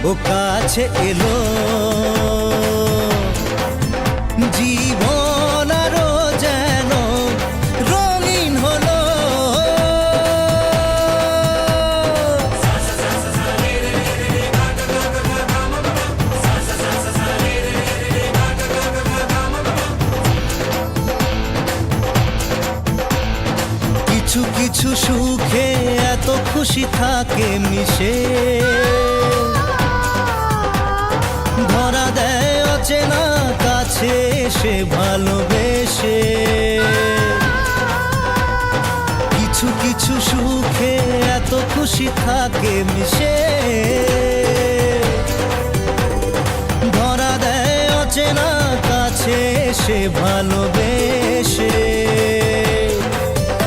ও কাছে এলো জীবন আরো যেন রঙিন হলো। কিছু কিছু সুখে এত খুশি থাকে মিশে, ধরা দেয় অচেনা কাছে এসে ভালোবেসে। কিছু কিছু সুখে এত খুশি থাকে মিশে, ধরা দেয় অচেনা কাছে এসে ভালোবেসে।